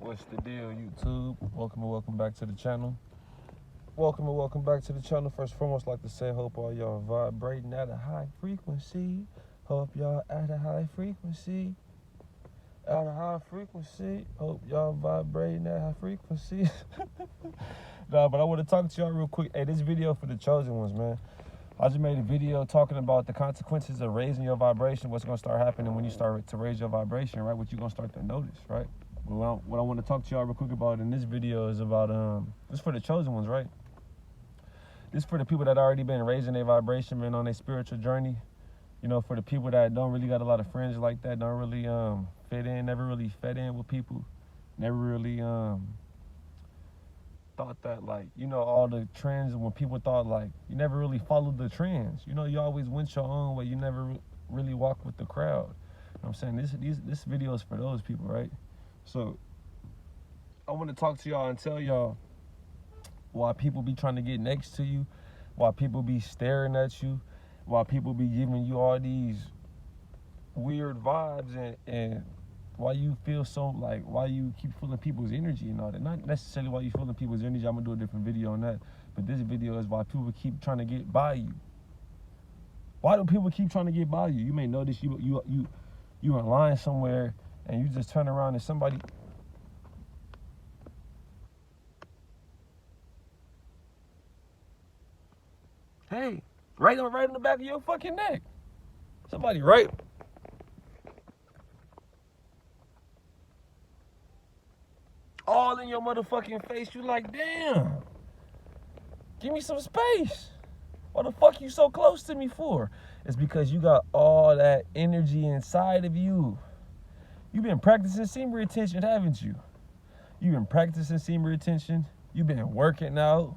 What's the deal, YouTube? Welcome and welcome back to the channel. Welcome and welcome back to the channel. First and foremost, like to say, hope all y'all vibrating at a high frequency. Hope y'all at a high frequency. At a high frequency. Hope y'all vibrating at a high frequency. Nah, but I want to talk to y'all real quick. Hey, this video for the chosen ones, man. I just made a video talking about the consequences of raising your vibration, what's going to start happening when you start to raise your vibration, right? What you're going to start to notice, right? Well, what I want to talk to y'all real quick about in this video is about, this for the chosen ones, right? This for the people that already been raising their vibration, been on their spiritual journey. You know, for the people that don't really got a lot of friends like that, don't really fit in, never really fed in with people, never really thought that, like, you know, all the trends, when people thought, like, you never really followed the trends. You know, you always went your own way. You never really walked with the crowd. You know what I'm saying? This video is for those people, right? So I want to talk to y'all and tell y'all why people be trying to get next to you, why people be staring at you, why people be giving you all these weird vibes, and why you feel so, like, why you keep feeling people's energy and all that. Not necessarily why you feeling people's energy. I'm gonna do a different video on that. But this video is why people keep trying to get by you. Why do people keep trying to get by you? You may notice you in line somewhere and you just turn around and somebody. Hey, right on the back of your fucking neck. Somebody right. All in your motherfucking face. You like, damn. Give me some space. Why the fuck you so close to me for? It's because you got all that energy inside of you. You've been practicing semen retention, haven't you? You've been practicing semen retention. You've been working out.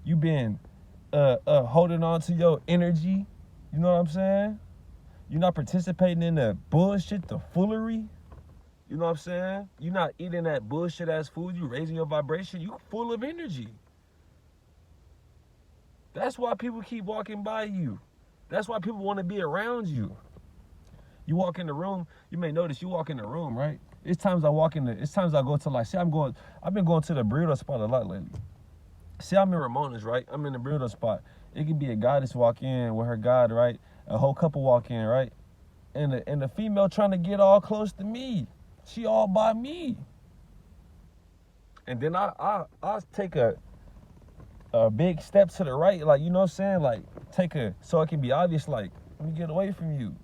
You've been holding on to your energy. You know what I'm saying? You're not participating in the bullshit, the foolery. You know what I'm saying? You're not eating that bullshit ass food. You raising your vibration. You full of energy. That's why people keep walking by you. That's why people want to be around you. You walk in the room, you may notice you walk in the room, right? It's times I go to, like, I've been going to the burrito spot a lot lately. See, I'm in Ramona's, right? I'm in the burrito spot. It could be a goddess walk in with her god, right? A whole couple walk in, right? And the female trying to get all close to me. She all by me. And then I take a big step to the right, like, you know what I'm saying? Like, so it can be obvious, like, let me get away from you.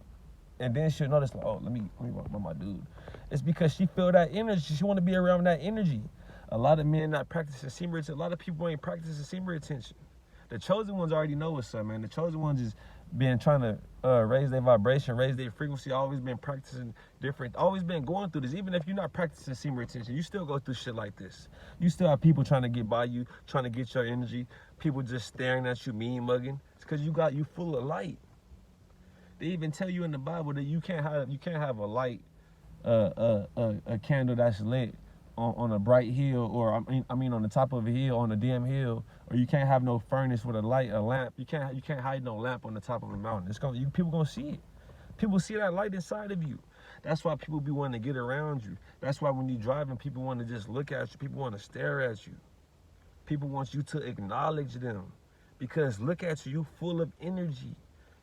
And then she'll notice, like, oh, let me walk by my dude. It's because she feel that energy. She want to be around that energy. A lot of men not practicing semen retention. A lot of people ain't practicing semen retention. The chosen ones already know what's up, man. The chosen ones is been trying to raise their vibration, raise their frequency, always been practicing different, always been going through this. Even if you're not practicing semen retention, you still go through shit like this. You still have people trying to get by you, trying to get your energy, people just staring at you, mean mugging. It's because you full of light. They even tell you in the Bible that you can't have a light, a candle that's lit on a bright hill, or I mean on the top of a hill, on a dim hill, or you can't have no furnace with a lamp. You can't hide no lamp on the top of a mountain. People gonna see it. People see that light inside of you. That's why people be wanting to get around you. That's why when you driving, people want to just look at you. People want to stare at you. People want you to acknowledge them, because look at you. You full of energy.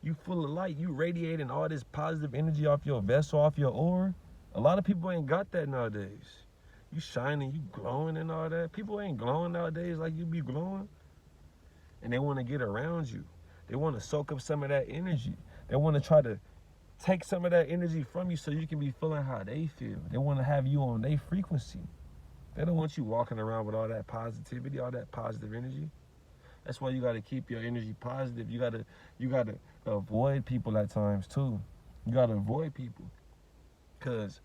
You full of light. You radiating all this positive energy off your vessel, off your aura. A lot of people ain't got that nowadays. You shining, you glowing and all that. People ain't glowing nowadays like you be glowing. And they want to get around you. They want to soak up some of that energy. They want to try to take some of that energy from you so you can be feeling how they feel. They want to have you on their frequency. They don't want you walking around with all that positivity, all that positive energy. That's why you got to keep your energy positive. You got to avoid people at times too. You got to avoid people. Because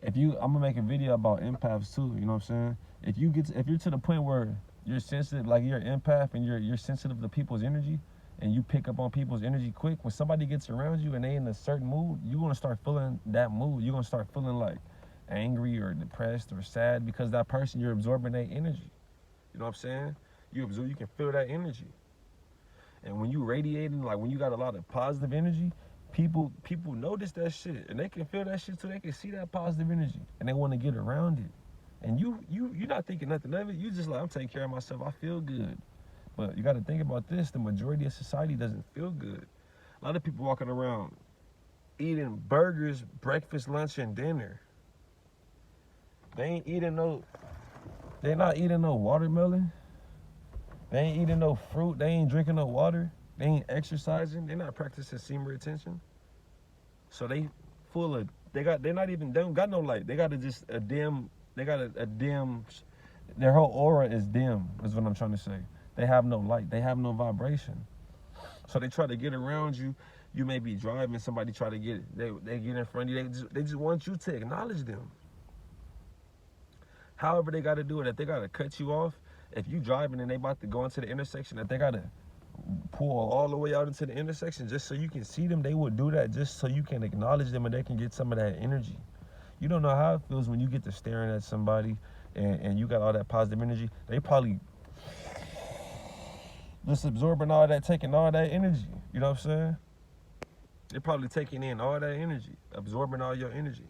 I'm gonna make a video about empaths too, you know what I'm saying? If you're to the point where you're sensitive, like you're an empath and you're sensitive to people's energy, and you pick up on people's energy quick, when somebody gets around you and they in a certain mood, you're gonna start feeling that mood. You're gonna start feeling like angry or depressed or sad, because that person, you're absorbing their energy. You know what I'm saying? You can feel that energy. And when you radiating, like when you got a lot of positive energy, people notice that shit, and they can feel that shit too. They can see that positive energy, and they want to get around it. And you're not thinking nothing of it. You just like, I'm taking care of myself. I feel good. But you got to think about this. The majority of society doesn't feel good. A lot of people walking around eating burgers, breakfast, lunch, and dinner. They're not eating no watermelon. They ain't eating no fruit. They ain't drinking no water. They ain't exercising. They're not practicing semen retention. So they don't got no light. They got a dim, their whole aura is dim, is what I'm trying to say. They have no light. They have no vibration. So they try to get around you. You may be driving, somebody try to they get in front of you. They just want you to acknowledge them. However they got to do it. If they got to cut you off, if you driving and they about to go into the intersection, if they got to pull all the way out into the intersection just so you can see them, they would do that just so you can acknowledge them and they can get some of that energy. You don't know how it feels when you get to staring at somebody and you got all that positive energy. They probably just absorbing all that, taking all that energy. You know what I'm saying? They're probably taking in all that energy, absorbing all your energy.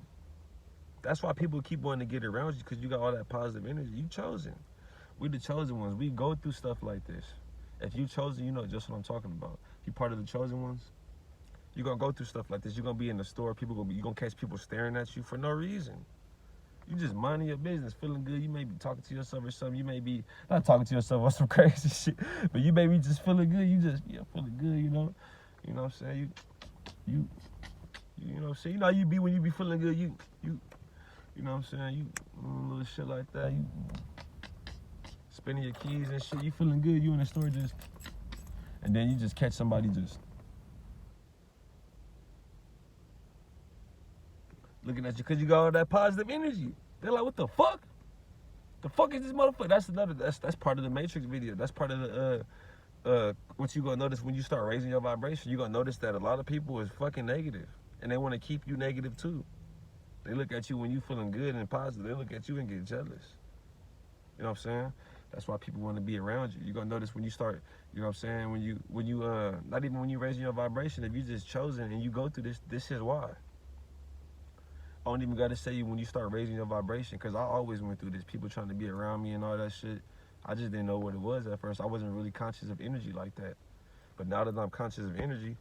That's why people keep wanting to get around you, because you got all that positive energy. You chosen. We the chosen ones. We go through stuff like this. If you chosen, you know just what I'm talking about. If you part of the chosen ones, you're going to go through stuff like this. You're going to be in the store. You're going to catch people staring at you for no reason. You just minding your business, feeling good. You may be talking to yourself or something. You may be not talking to yourself or some crazy shit, but you may be just feeling good. You just, feeling good, you know? You know what I'm saying? You know what I'm saying? You know how you be when you be feeling good. You know what I'm saying? You little shit like that. You spending your keys and shit. You feeling good. You in the store just, and then you just catch somebody just looking at you because you got all that positive energy. They're like, what the fuck? The fuck is this motherfucker? That's part of the Matrix video. That's part of the what you gonna notice when you start raising your vibration. You gonna notice that a lot of people is fucking negative, and they want to keep you negative too. They look at you when you feeling good and positive. They look at you and get jealous. You know what I'm saying? That's why people want to be around you. You're gonna notice when you start, you know what I'm saying, when you not even when you raising your vibration, if you just chosen and you go through this is why. I don't even gotta say you when you start raising your vibration, because I always went through this. People trying to be around me and all that shit. I just didn't know what it was at first. I wasn't really conscious of energy like that. But now that I'm conscious of energy,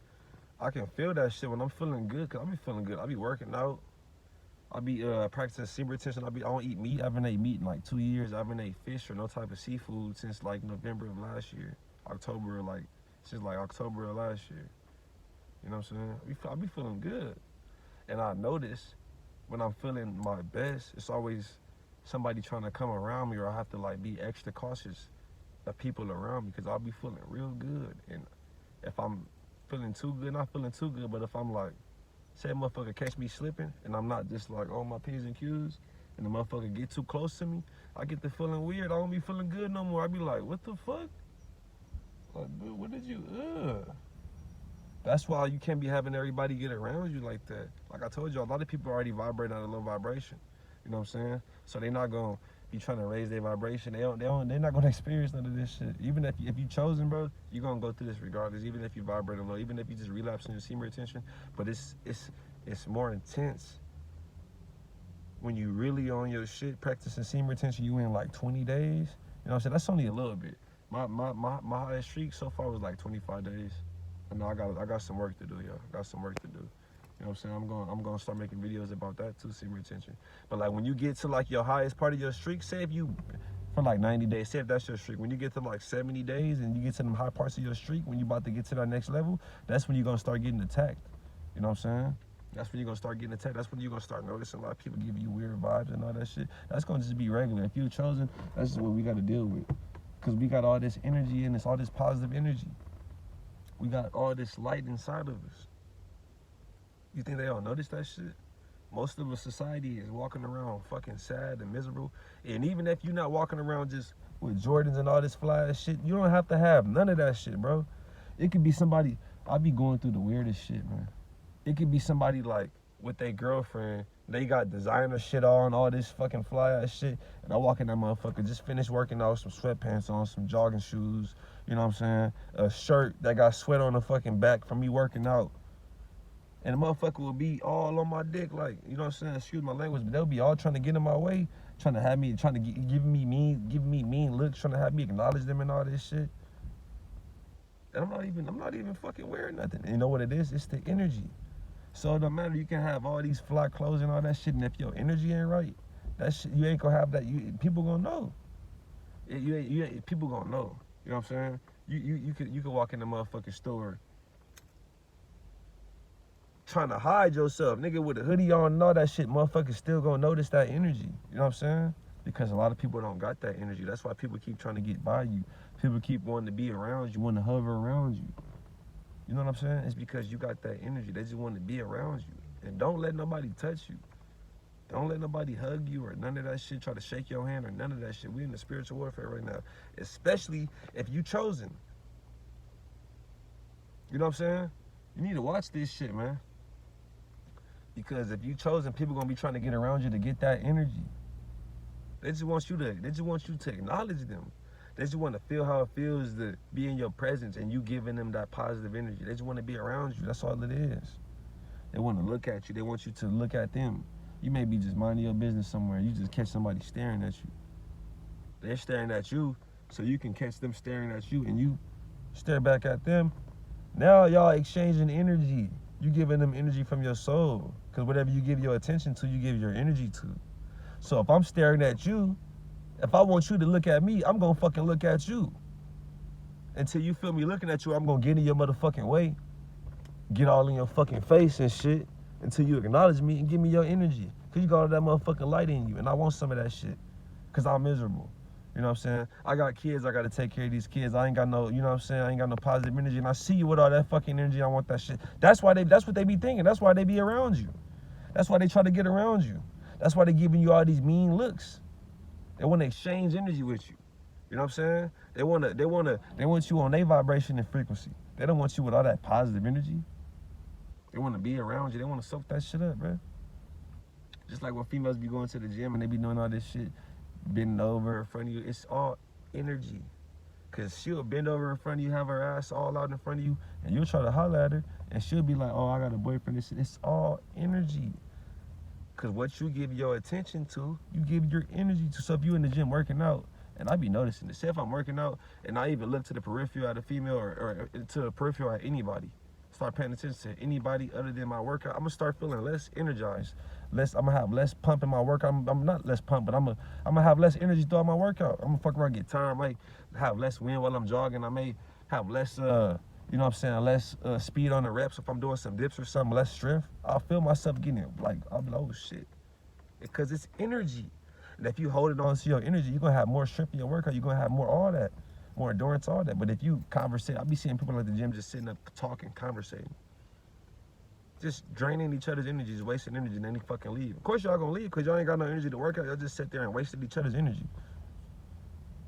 I can feel that shit when I'm feeling good, because I be feeling good. I be working out. I be practicing semen retention. I don't eat meat. I haven't ate meat in like 2 years. I haven't ate fish or no type of seafood since like November of last year. Since October of last year. You know what I'm saying? I be feeling good. And I notice when I'm feeling my best, it's always somebody trying to come around me, or I have to like be extra cautious of people around me, because I'll be feeling real good. And if I'm feeling too good, not feeling too good, but if I'm like, say a motherfucker catch me slipping and I'm not just like on my P's and Q's, and the motherfucker get too close to me, I get to feeling weird. I don't be feeling good no more. I be like, what the fuck? Like, dude, what did you, That's why you can't be having everybody get around you like that. Like I told you, a lot of people already vibrate at a low vibration. You know what I'm saying? So they're not gonna be trying to raise their vibration. They're not gonna experience none of this shit. Even if you chosen, bro, you're gonna go through this regardless. Even if you vibrate low, even if you just relapse in your semen retention. But it's more intense when you really on your shit practicing semen retention. You in like 20 days. You know what I'm saying? That's only a little bit. My highest streak so far was like 25 days. And I got some work to do, yo. I got some work to do. You know what I'm saying? I'm gonna start making videos about that too, semen retention. But like when you get to like your highest part of your streak, say if you for like 90 days, say if that's your streak, when you get to like 70 days and you get to them high parts of your streak, when you about to get to that next level, that's when you're gonna start getting attacked. You know what I'm saying? That's when you're gonna start getting attacked. That's when you're gonna start noticing a lot of people give you weird vibes and all that shit. That's gonna just be regular. If you're chosen, that's just what we gotta deal with. Cause we got all this energy in us, all this positive energy. We got all this light inside of us. You think they don't notice that shit? Most of the society is walking around fucking sad and miserable. And even if you're not walking around just with Jordans and all this fly ass shit, you don't have to have none of that shit, bro. It could be somebody, I be going through the weirdest shit, man. It could be somebody like with their girlfriend, they got designer shit on, all this fucking fly ass shit. And I walk in that motherfucker, just finished working out, some sweatpants on, some jogging shoes, you know what I'm saying? A shirt that got sweat on the fucking back from me working out. And the motherfucker will be all on my dick, like, you know what I'm saying? Excuse my language, but they'll be all trying to get in my way. trying to have me, giving me mean looks, trying to have me acknowledge them and all this shit. And I'm not even fucking wearing nothing. And you know what it is? It's the energy. So it don't matter. You can have all these fly clothes and all that shit, and if your energy ain't right, that shit, you ain't gonna have that. People gonna know. People gonna know. You know what I'm saying? You could walk in the motherfucking store trying to hide yourself, nigga, with a hoodie on and all that shit. Motherfuckers still gonna notice that energy. You know what I'm saying? Because a lot of people don't got that energy. That's why people keep trying to get by you. People keep wanting to be around you, want to hover around you. You know what I'm saying? It's because you got that energy. They just want to be around you. And don't let nobody touch you. Don't let nobody hug you or none of that shit, try to shake your hand or none of that shit. We in the spiritual warfare right now. Especially if you chosen. You know what I'm saying? You need to watch this shit, man. Because if you chosen, people gonna be trying to get around you to get that energy. They just want you to acknowledge them. They just want to feel how it feels to be in your presence and you giving them that positive energy. They just want to be around you. That's all it is. They want to look at you. They want you to look at them. You may be just minding your business somewhere. You just catch somebody staring at you. They're staring at you, so you can catch them staring at you and you stare back at them. Now y'all exchanging energy. You giving them energy from your soul. Because whatever you give your attention to, you give your energy to. So if I'm staring at you, if I want you to look at me, I'm going to fucking look at you. Until you feel me looking at you, I'm going to get in your motherfucking way. Get all in your fucking face and shit. Until you acknowledge me and give me your energy. Because you got all that motherfucking light in you. And I want some of that shit. Because I'm miserable. You know what I'm saying? I got kids. I got to take care of these kids. I ain't got no, you know what I'm saying? I ain't got no positive energy. And I see you with all that fucking energy. I want that shit. That's what they be thinking. That's why they be around you. That's why they try to get around you. That's why they giving you all these mean looks. They want to exchange energy with you. You know what I'm saying? They want you on their vibration and frequency. They don't want you with all that positive energy. They want to be around you. They want to soak that shit up, man. Just like when females be going to the gym and they be doing all this shit, bending over in front of you. It's all energy. Because she'll bend over in front of you, have her ass all out in front of you, and you'll try to holler at her, and she'll be like, oh, I got a boyfriend. It's all energy. Because what you give your attention to, you give your energy to. So if you in the gym working out, and I be noticing this, say if I'm working out, and I even look to the peripheral at a female or to the peripheral at anybody, start paying attention to anybody other than my workout, I'm going to start feeling less energized. I'm going to have less pump in my workout. I'm not less pump, but I'm going to have less energy throughout my workout. I'm going to fuck around, get tired. I might have less wind while I'm jogging. I may have less, you know what I'm saying, less speed on the reps. If I'm doing some dips or something, less strength, I'll feel myself getting it. Like, I'll be like, oh, shit. Because it's energy. And if you hold it on to your energy, you're going to have more strength in your workout. You're going to have more all that, more endurance, all that. But if you conversate, I be seeing people at the gym just sitting up talking, conversating. Just draining each other's energy, just wasting energy, and then they fucking leave. Of course y'all gonna leave because y'all ain't got no energy to work out. Y'all just sit there and wasted each other's energy.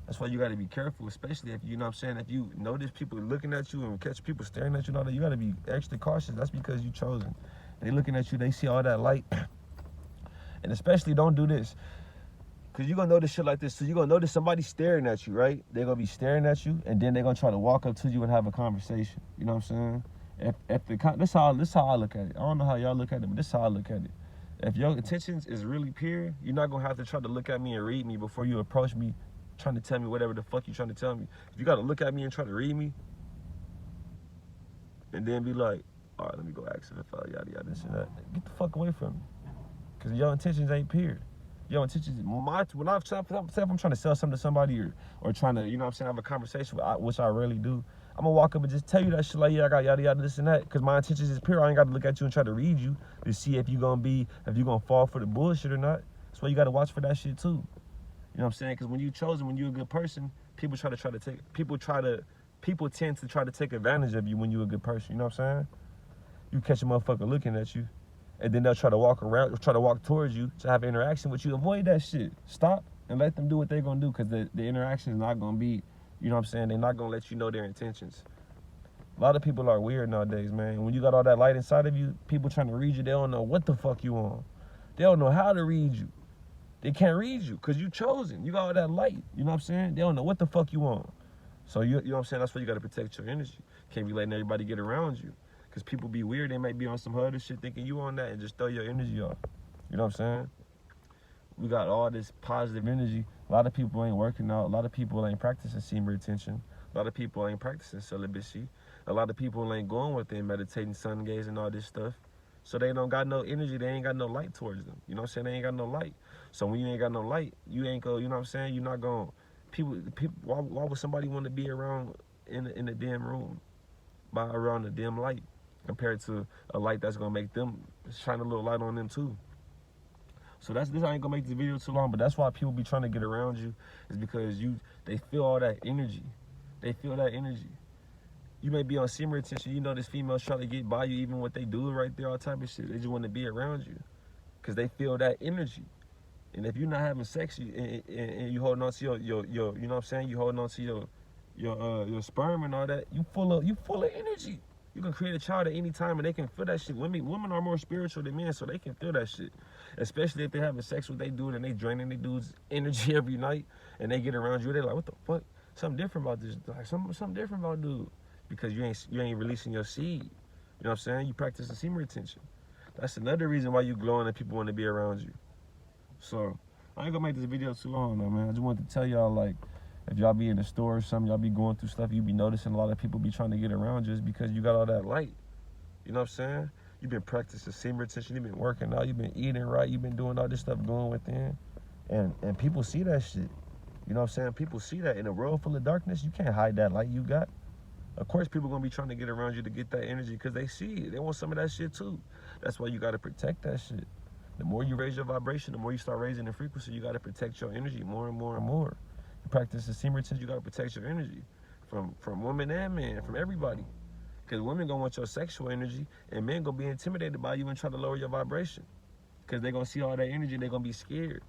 That's why you gotta be careful, especially if, you know what I'm saying, if you notice people looking at you and catch people staring at you and all that, you gotta be extra cautious. That's because you chosen. They looking at you, they see all that light. And especially don't do this. Because you're gonna notice shit like this. So you're gonna notice somebody staring at you, right? They're gonna be staring at you, and then they're gonna try to walk up to you and have a conversation. You know what I'm saying? This how I look at it. I don't know how y'all look at it, but this is how I look at it. If your intentions is really pure, you're not gonna have to try to look at me and read me before you approach me, trying to tell me whatever the fuck you trying to tell me. If you gotta look at me and try to read me, and then be like, all right, let me go ask him if yada yada this and that. Get the fuck away from me, cause your intentions ain't pure. Your intentions, when I'm trying to sell something to somebody or trying to, you know what I'm saying, have a conversation, which I rarely do. I'm gonna walk up and just tell you that shit like, yeah, I got yada yada this and that, because my intentions is pure. I ain't got to look at you and try to read you to see if you're gonna fall for the bullshit or not. That's why you gotta watch for that shit too. You know what I'm saying? Because when you chosen, when you're a good person, people tend to try to take advantage of you when you're a good person. You know what I'm saying? You catch a motherfucker looking at you, and then they'll try to walk towards you to have an interaction with you. Avoid that shit. Stop and let them do what they're gonna do, because the interaction is not gonna be, you know what I'm saying, they're not gonna let you know their intentions. A lot of people are weird nowadays, man. When you got all that light inside of you, people trying to read you, they don't know what the fuck you on. They don't know how to read you. They can't read you because you chosen. You got all that light, you know what I'm saying? They don't know what the fuck you on. So you know what I'm saying? That's why you gotta protect your energy. Can't be letting everybody get around you. Because people be weird, they might be on some other shit thinking you on that and just throw your energy off. You know what I'm saying? we got all this positive energy. A lot of people ain't working out. A lot of people ain't practicing semen retention. A lot of people ain't practicing celibacy. A lot of people ain't going within meditating, sun gaze, and all this stuff. So they don't got no energy. They ain't got no light towards them. You know what I'm saying? They ain't got no light. So when you ain't got no light, you ain't go. You know what I'm saying? You're not going. People. Why would somebody want to be around in the damn room, around the dim light, compared to a light that's gonna make them shine a little light on them too? So I ain't gonna make this video too long, but that's why people be trying to get around you, is because they feel all that energy. They feel that energy. You may be on semen retention, you know this female's trying to get by you, even what they do right there, all type of shit. They just want to be around you, because they feel that energy. And if you're not having sex and you holding on to your you know what I'm saying, you holding on to your sperm and all that, you full of energy. You can create a child at any time, and they can feel that shit. Women are more spiritual than men, so they can feel that shit. Especially if they're having sex with their dude and they draining their dude's energy every night, and they get around you, they're like, what the fuck? Something different about this. Like something different about dude, because you ain't releasing your seed. You know what I'm saying? You practicing semen retention. That's another reason why you glowing and people want to be around you. So I ain't gonna make this video too long though, man. I just wanted to tell y'all, like, if y'all be in the store or something, y'all be going through stuff, you be noticing a lot of people be trying to get around you, just because you got all that light. You know what I'm saying? You've been practicing semen retention, you've been working out, you've been eating right, you've been doing all this stuff going within. And people see that shit. You know what I'm saying? People see that. In a world full of darkness, you can't hide that light you got. Of course, people gonna be trying to get around you to get that energy, because they see it. They want some of that shit too. That's why you gotta protect that shit. The more you raise your vibration, the more you start raising the frequency, you gotta protect your energy more and more and more. You practice the semen retention, you gotta protect your energy from women and men, from everybody. Because women gonna want your sexual energy, and men gonna be intimidated by you and try to lower your vibration. Because they gonna see all that energy, they gonna be scared.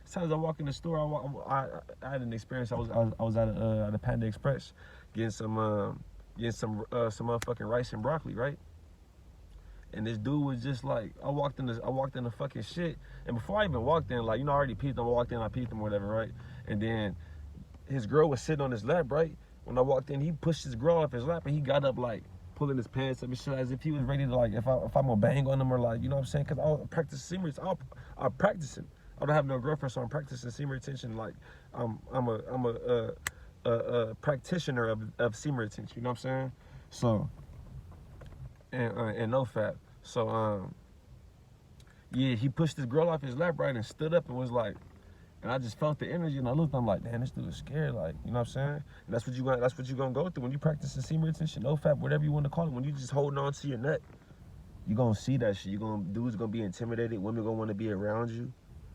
Sometimes I walk in the store, I had an experience. I was at a Panda Express getting some motherfucking rice and broccoli, right? And this dude was just like, I walked in the fucking shit, and before I even walked in, like, you know, I already peeped him. I walked in, I peeped him, whatever, right? And then his girl was sitting on his lap, right? When I walked in, he pushed his girl off his lap, and he got up, like, pulling his pants up and shit, as if he was ready to, like, if I'm gonna bang on him, or, like, you know what I'm saying? Because I'll practice semen retention. I'm practicing. I don't have no girlfriend, so I'm practicing semen retention. Like, I'm a practitioner of semen retention. You know what I'm saying? So, and no fap. So, yeah, he pushed his girl off his lap, right, and stood up and was like, and I just felt the energy, and I looked, I'm like, damn, this dude is scared, like, you know what I'm saying? And that's what you gonna go through when you practice the semen retention, no fap, whatever you want to call it. When you just holding on to your nut, you gonna see that shit. Dudes gonna be intimidated. Women gonna want to be around you,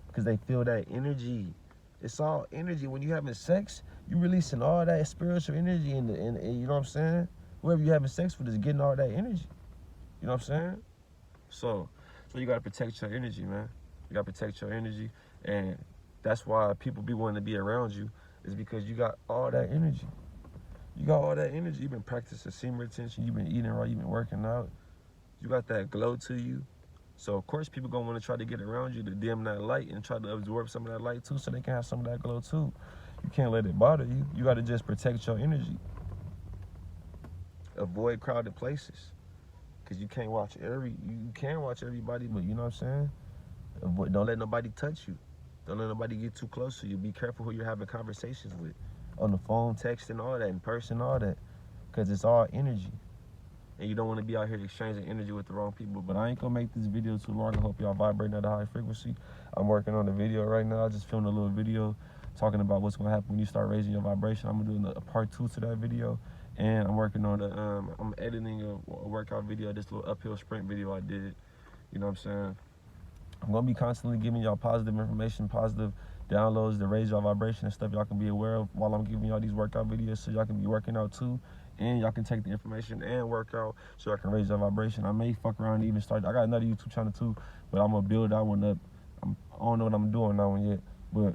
because they feel that energy. It's all energy. When you having sex, you releasing all that spiritual energy, and you know what I'm saying? Whoever you having sex with is getting all that energy. You know what I'm saying? So you gotta protect your energy, man. You gotta protect your energy, and that's why people be wanting to be around you, is because you got all that energy. You got all that energy. You've been practicing semen retention. You've been eating right. You've been working out. You got that glow to you. So, of course, people gonna want to try to get around you to dim that light and try to absorb some of that light too, so they can have some of that glow too. You can't let it bother you. You got to just protect your energy. Avoid crowded places, because you can't watch you can watch everybody, but you know what I'm saying? Don't let nobody touch you. Don't let nobody get too close to you. Be careful who you're having conversations with. On the phone, texting, all that, in person, all that. Because it's all energy. And you don't want to be out here exchanging energy with the wrong people. But I ain't going to make this video too long. I hope y'all vibrating at a high frequency. I'm working on the video right now. I just filmed a little video talking about what's going to happen when you start raising your vibration. I'm going to do a part 2 to that video. And I'm working on I'm editing a workout video, this little uphill sprint video I did. You know what I'm saying? I'm going to be constantly giving y'all positive information, positive downloads to raise your vibration and stuff y'all can be aware of while I'm giving y'all these workout videos, so y'all can be working out too. And y'all can take the information and work out so I can raise your vibration. I may fuck around and even start. I got another YouTube channel too, but I'm going to build that one up. I don't know what I'm doing that one yet, but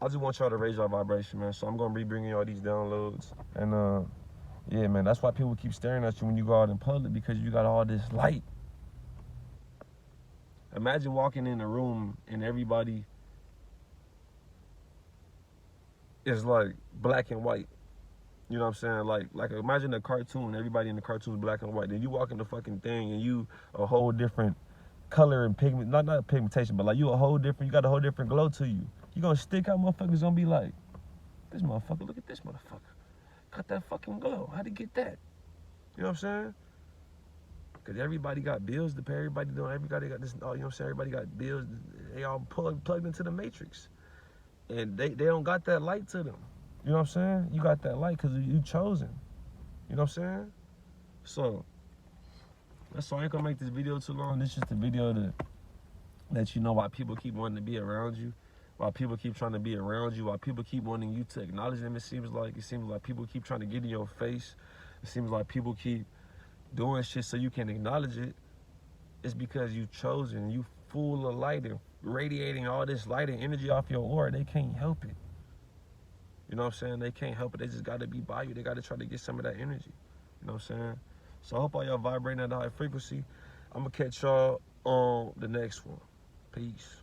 I just want y'all to raise your vibration, man. So I'm going to be bringing y'all these downloads. And, yeah, man, that's why people keep staring at you when you go out in public, because you got all this light. Imagine walking in a room and everybody is like black and white. You know what I'm saying? Like imagine a cartoon, everybody in the cartoon is black and white. Then you walk in the fucking thing and you a whole different color and pigment, not pigmentation, but like you got a whole different glow to you. You gonna stick out, motherfuckers gonna be like, this motherfucker, look at this motherfucker. Got that fucking glow. How'd he get that? You know what I'm saying? Because everybody got bills to pay. Everybody got this, you know what I'm saying? Everybody got bills. They all plugged into the matrix. And they don't got that light to them. You know what I'm saying? You got that light because you chosen. You know what I'm saying? So, that's why I ain't gonna make this video too long. This is just a video to let you know why people keep wanting to be around you. Why people keep trying to be around you, why people keep wanting you to acknowledge them. It seems like people keep trying to get in your face. It seems like people keep doing shit so you can acknowledge it. It's because you chosen, you full of light and radiating all this light and energy off your aura. They can't help it. You know what I'm saying? They can't help it. They just got to be by you. They got to try to get some of that energy. You know what I'm saying? So I hope all y'all vibrating at a high frequency. I'm going to catch y'all on the next one. Peace.